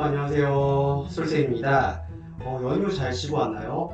안녕하세요. 솔쌤입니다. 연휴 잘 쉬고 왔나요?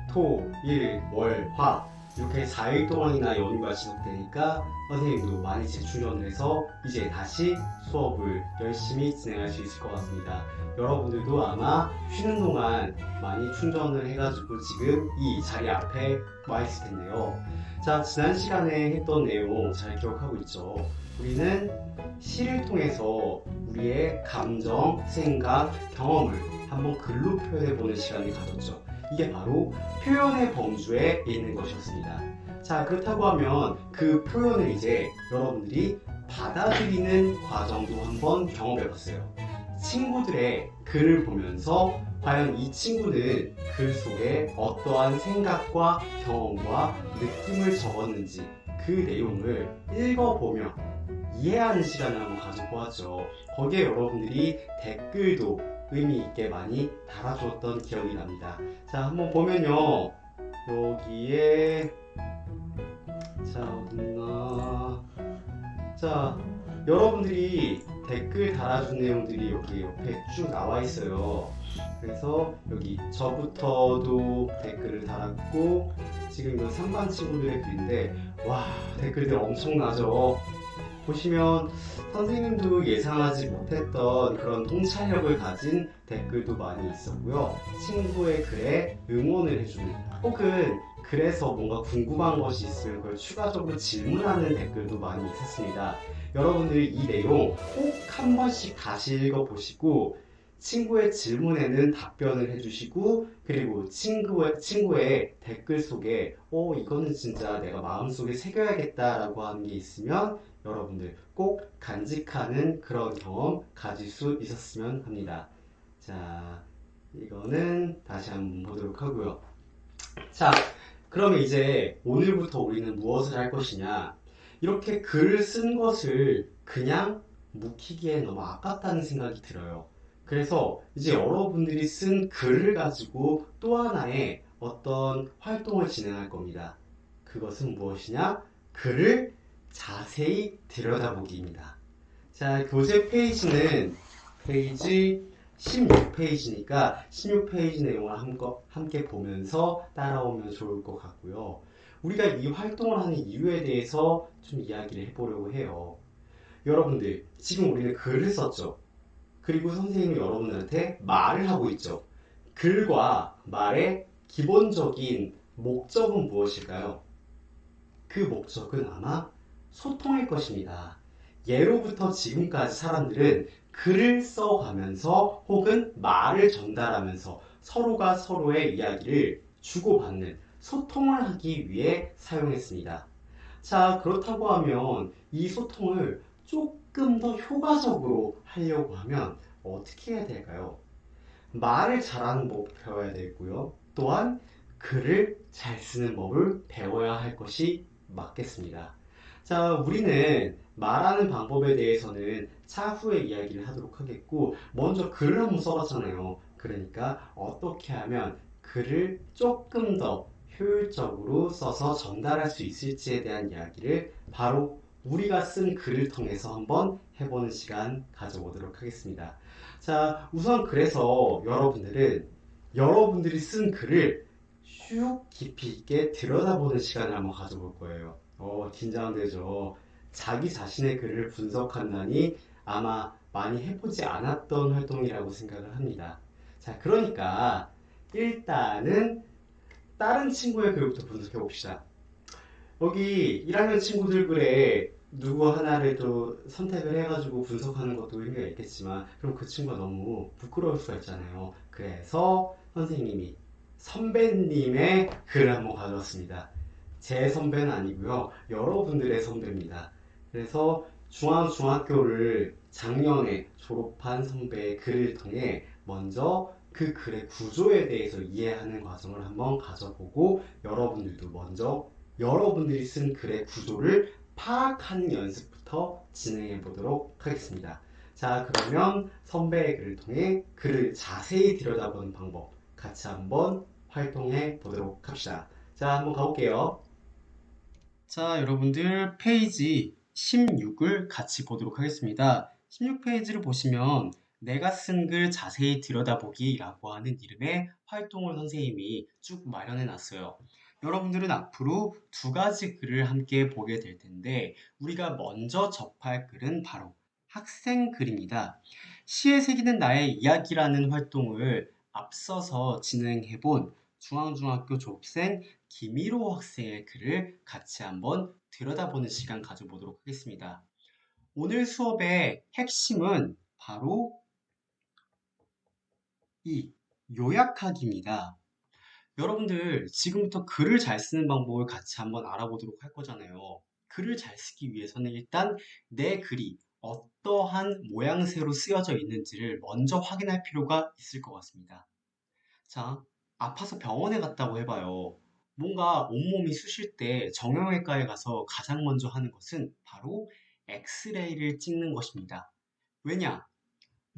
토, 일, 월, 화 이렇게 4일 동안이나 연휴가 지속되니까 선생님도 많이 재충전을 해서 이제 다시 수업을 열심히 진행할 수 있을 것 같습니다. 여러분들도 아마 쉬는 동안 많이 충전을 해가지고 지금 이 자리 앞에 와 있을 텐데요. 자, 지난 시간에 했던 내용 잘 기억하고 있죠? 우리는 시를 통해서 우리의 감정, 생각, 경험을 한번 글로 표현해보는 시간을 가졌죠. 이게 바로 표현의 범주에 있는 것이었습니다. 자, 그렇다고 하면 그 표현을 이제 여러분들이 받아들이는 과정도 한번 경험해봤어요. 친구들의 글을 보면서 과연 이 친구는 글 속에 어떠한 생각과 경험과 느낌을 적었는지 그 내용을 읽어보며 이해하는 시간을 한번 가져보았죠. 거기에 여러분들이 댓글도 의미 있게 많이 달아주었던 기억이 납니다. 자, 한번 보면요. 여기에 자, 어딨나. 자, 여러분들이 댓글 달아준 내용들이 여기 옆에 쭉 나와 있어요. 그래서 여기 저부터도 댓글을 달았고, 지금 이건 3반 친구들의 글인데, 와, 댓글들 엄청나죠? 보시면 선생님도 예상하지 못했던 그런 통찰력을 가진 댓글도 많이 있었고요. 친구의 글에 응원을 해주는, 혹은 글에서 뭔가 궁금한 것이 있으면 그걸 추가적으로 질문하는 댓글도 많이 있었습니다. 여러분들이 이 내용 꼭 한 번씩 다시 읽어보시고 친구의 질문에는 답변을 해주시고, 그리고 친구의 댓글 속에 이거는 진짜 내가 마음속에 새겨야겠다라고 하는 게 있으면 여러분들 꼭 간직하는 그런 경험 가질 수 있었으면 합니다. 자, 이거는 다시 한번 보도록 하고요. 자, 그러면 이제 오늘부터 우리는 무엇을 할 것이냐? 이렇게 글을 쓴 것을 그냥 묵히기에 너무 아깝다는 생각이 들어요. 그래서 이제 여러분들이 쓴 글을 가지고 또 하나의 어떤 활동을 진행할 겁니다. 그것은 무엇이냐? 글을 자세히 들여다보기입니다. 자, 교재 페이지는 페이지 16페이지니까 16페이지 내용을 함께 보면서 따라오면 좋을 것 같고요. 우리가 이 활동을 하는 이유에 대해서 좀 이야기를 해보려고 해요. 여러분들, 지금 우리는 글을 썼죠. 그리고 선생님이 여러분들한테 말을 하고 있죠. 글과 말의 기본적인 목적은 무엇일까요? 그 목적은 아마 소통일 것입니다. 예로부터 지금까지 사람들은 글을 써가면서 혹은 말을 전달하면서 서로가 서로의 이야기를 주고받는 소통을 하기 위해 사용했습니다. 자, 그렇다고 하면 이 소통을 조금 더 효과적으로 하려고 하면 어떻게 해야 될까요? 말을 잘하는 법을 배워야 되고요. 또한 글을 잘 쓰는 법을 배워야 할 것이 맞겠습니다. 자, 우리는 말하는 방법에 대해서는 차후에 이야기를 하도록 하겠고, 먼저 글을 한번 써봤잖아요. 그러니까 어떻게 하면 글을 조금 더 효율적으로 써서 전달할 수 있을지에 대한 이야기를 바로 우리가 쓴 글을 통해서 한번 해보는 시간 가져보도록 하겠습니다. 자, 우선 그래서 여러분들이 쓴 글을 쭉 깊이 있게 들여다보는 시간을 한번 가져볼 거예요. 긴장되죠. 자기 자신의 글을 분석한다니 아마 많이 해보지 않았던 활동이라고 생각을 합니다. 자, 그러니까 일단은 다른 친구의 글부터 분석해 봅시다. 여기 1학년 친구들 글에 누구 하나를 또 선택을 해가지고 분석하는 것도 의미가 있겠지만, 그럼 그 친구가 너무 부끄러울 수가 있잖아요. 그래서 선생님이 선배님의 글을 한번 가져왔습니다. 제 선배는 아니고요, 여러분들의 선배입니다. 그래서 중학교를 작년에 졸업한 선배의 글을 통해 먼저 그 글의 구조에 대해서 이해하는 과정을 한번 가져보고, 여러분들도 먼저 여러분들이 쓴 글의 구조를 파악하는 연습부터 진행해 보도록 하겠습니다. 자, 그러면 선배의 글을 통해 글을 자세히 들여다보는 방법 같이 한번 활동해 보도록 합시다. 자, 한번 가볼게요. 자, 여러분들 페이지 16을 같이 보도록 하겠습니다. 16페이지를 보시면 내가 쓴 글 자세히 들여다보기라고 하는 이름의 활동을 선생님이 쭉 마련해 놨어요. 여러분들은 앞으로 두 가지 글을 함께 보게 될 텐데 우리가 먼저 접할 글은 바로 학생 글입니다. 시에 새기는 나의 이야기라는 활동을 앞서서 진행해 본 중앙중학교 졸업생 김일호 학생의 글을 같이 한번 들여다보는 시간 가져보도록 하겠습니다. 오늘 수업의 핵심은 바로 이 요약하기입니다. 여러분들 지금부터 글을 잘 쓰는 방법을 같이 한번 알아보도록 할 거잖아요. 글을 잘 쓰기 위해서는 일단 내 글이 어떠한 모양새로 쓰여져 있는지를 먼저 확인할 필요가 있을 것 같습니다. 자, 아파서 병원에 갔다고 해봐요. 뭔가 온몸이 쑤실 때 정형외과에 가서 가장 먼저 하는 것은 바로 엑스레이를 찍는 것입니다. 왜냐?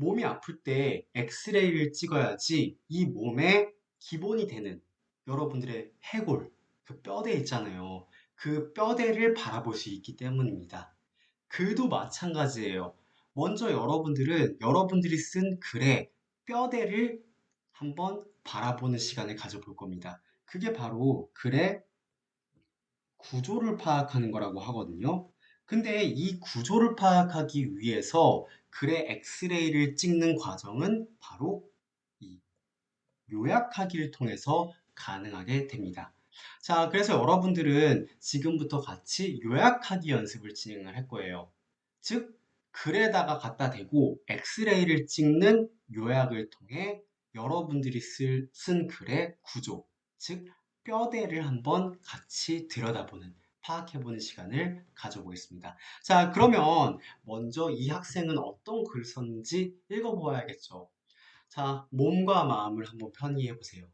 몸이 아플 때 엑스레이를 찍어야지 이 몸의 기본이 되는 여러분들의 해골, 그 뼈대 있잖아요. 그 뼈대를 바라볼 수 있기 때문입니다. 글도 마찬가지예요. 먼저 여러분들은 여러분들이 쓴 글의 뼈대를 한번 바라보는 시간을 가져볼 겁니다. 그게 바로 글의 구조를 파악하는 거라고 하거든요. 근데 이 구조를 파악하기 위해서 글의 엑스레이를 찍는 과정은 바로 이 요약하기를 통해서 가능하게 됩니다. 자, 그래서 여러분들은 지금부터 같이 요약하기 연습을 진행을 할 거예요. 즉, 글에다가 갖다 대고 엑스레이를 찍는 요약을 통해 여러분들이 쓴 글의 구조, 즉, 뼈대를 한번 같이 들여다보는, 파악해보는 시간을 가져보겠습니다. 자, 그러면 먼저 이 학생은 어떤 글을 썼는지 읽어보아야겠죠. 자, 몸과 마음을 한번 편히 해보세요.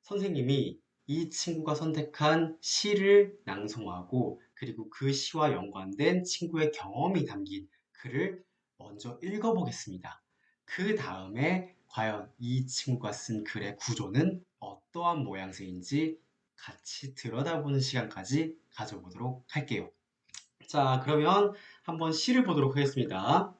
선생님이 이 친구가 선택한 시를 낭송하고 그리고 그 시와 연관된 친구의 경험이 담긴 글을 먼저 읽어보겠습니다. 그 다음에 과연 이 친구가 쓴 글의 구조는 어떠한 모양새인지 같이 들여다보는 시간까지 가져보도록 할게요. 자, 그러면 한번 시를 보도록 하겠습니다.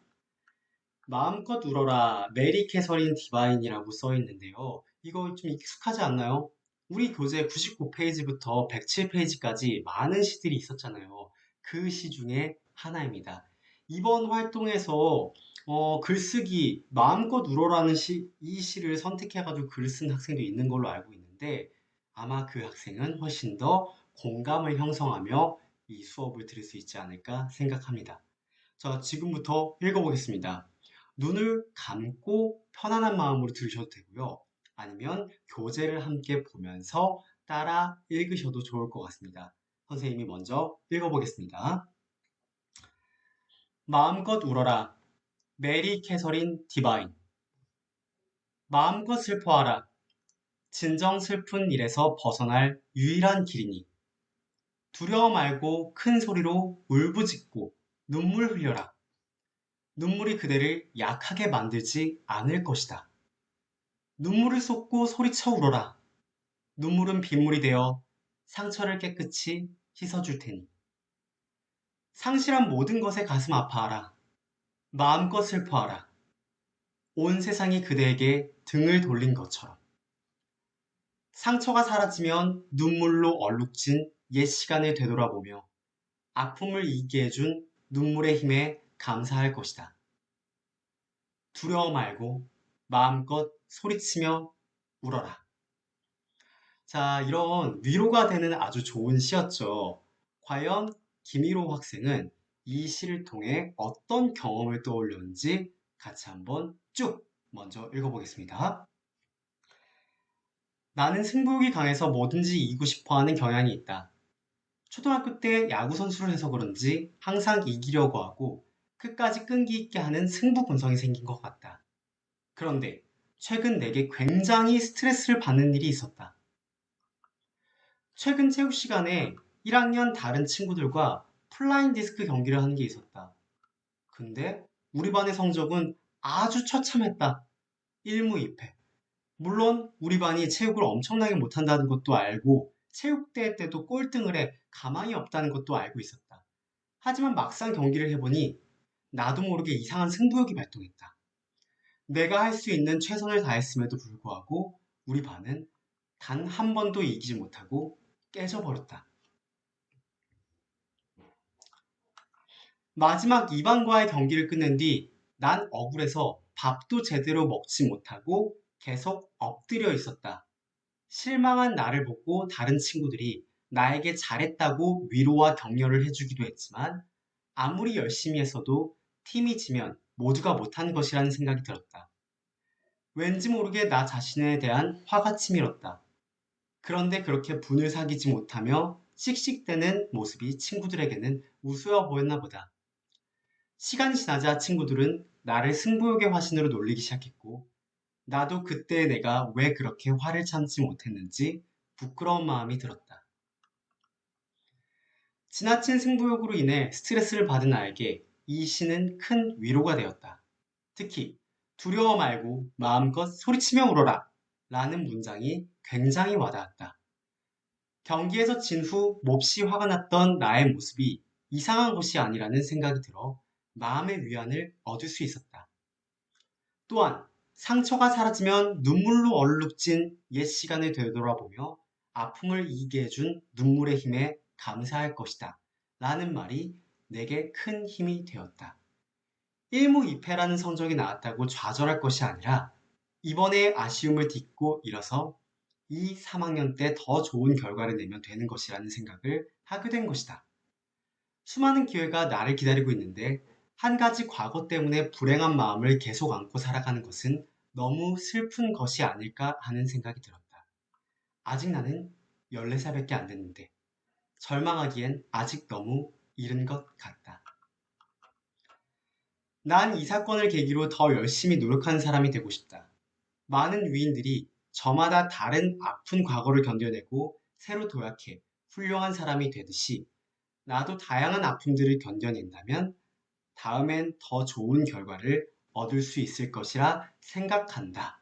마음껏 울어라 메리 캐서린 디바인이라고 써 있는데요. 이거 좀 익숙하지 않나요? 우리 교재 99페이지부터 107페이지까지 많은 시들이 있었잖아요. 그 시 중에 하나입니다. 이번 활동에서 글쓰기 마음껏 울어라는 이 시를 선택해가지고 글을 쓴 학생도 있는 걸로 알고 있는데 아마 그 학생은 훨씬 더 공감을 형성하며 이 수업을 들을 수 있지 않을까 생각합니다. 자, 지금부터 읽어보겠습니다. 눈을 감고 편안한 마음으로 들으셔도 되고요. 아니면 교재를 함께 보면서 따라 읽으셔도 좋을 것 같습니다. 선생님이 먼저 읽어보겠습니다. 마음껏 울어라. 메리 캐서린 디바인. 마음껏 슬퍼하라. 진정 슬픈 일에서 벗어날 유일한 길이니. 두려워 말고 큰 소리로 울부짖고 눈물 흘려라. 눈물이 그대를 약하게 만들지 않을 것이다. 눈물을 쏟고 소리쳐 울어라. 눈물은 빗물이 되어 상처를 깨끗이 씻어줄 테니. 상실한 모든 것에 가슴 아파하라. 마음껏 슬퍼하라. 온 세상이 그대에게 등을 돌린 것처럼. 상처가 사라지면 눈물로 얼룩진 옛 시간을 되돌아보며 아픔을 잊게 해준 눈물의 힘에 감사할 것이다. 두려워 말고 마음껏 소리치며 울어라. 자, 이런 위로가 되는 아주 좋은 시였죠. 과연 김일호 학생은 이 시를 통해 어떤 경험을 떠올렸는지 같이 한번 쭉 먼저 읽어보겠습니다. 나는 승부욕이 강해서 뭐든지 이기고 싶어하는 경향이 있다. 초등학교 때 야구 선수를 해서 그런지 항상 이기려고 하고 끝까지 끈기 있게 하는 승부 본성이 생긴 것 같다. 그런데 최근 내게 굉장히 스트레스를 받는 일이 있었다. 최근 체육 시간에 1학년 다른 친구들과 플라잉 디스크 경기를 하는 게 있었다. 근데 우리 반의 성적은 아주 처참했다. 1무 2패. 물론 우리 반이 체육을 엄청나게 못한다는 것도 알고 체육대회 때도 꼴등을 해 가망이 없다는 것도 알고 있었다. 하지만 막상 경기를 해보니 나도 모르게 이상한 승부욕이 발동했다. 내가 할 수 있는 최선을 다했음에도 불구하고 우리 반은 단 한 번도 이기지 못하고 깨져버렸다. 마지막 2반과의 경기를 끝낸 뒤 난 억울해서 밥도 제대로 먹지 못하고 계속 엎드려 있었다. 실망한 나를 보고 다른 친구들이 나에게 잘했다고 위로와 격려를 해주기도 했지만 아무리 열심히 했어도 팀이 지면 모두가 못한 것이라는 생각이 들었다. 왠지 모르게 나 자신에 대한 화가 치밀었다. 그런데 그렇게 분을 사귀지 못하며 씩씩대는 모습이 친구들에게는 우스워 보였나 보다. 시간이 지나자 친구들은 나를 승부욕의 화신으로 놀리기 시작했고 나도 그때 내가 왜 그렇게 화를 참지 못했는지 부끄러운 마음이 들었다. 지나친 승부욕으로 인해 스트레스를 받은 나에게 이 시는 큰 위로가 되었다. 특히 두려워 말고 마음껏 소리치며 울어라 라는 문장이 굉장히 와닿았다. 경기에서 진 후 몹시 화가 났던 나의 모습이 이상한 것이 아니라는 생각이 들어 마음의 위안을 얻을 수 있었다. 또한 상처가 사라지면 눈물로 얼룩진 옛 시간을 되돌아보며 아픔을 이기게 해준 눈물의 힘에 감사할 것이다. 라는 말이 내게 큰 힘이 되었다. 1무 2패라는 성적이 나왔다고 좌절할 것이 아니라 이번에 아쉬움을 딛고 일어서 이 3학년 때 더 좋은 결과를 내면 되는 것이라는 생각을 하게 된 것이다. 수많은 기회가 나를 기다리고 있는데 한 가지 과거 때문에 불행한 마음을 계속 안고 살아가는 것은 너무 슬픈 것이 아닐까 하는 생각이 들었다. 아직 나는 14살밖에 안 됐는데 절망하기엔 아직 너무 이른 것 같다. 난 이 사건을 계기로 더 열심히 노력하는 사람이 되고 싶다. 많은 위인들이 저마다 다른 아픈 과거를 견뎌내고 새로 도약해 훌륭한 사람이 되듯이 나도 다양한 아픔들을 견뎌낸다면 다음엔 더 좋은 결과를 얻을 수 있을 것이라 생각한다.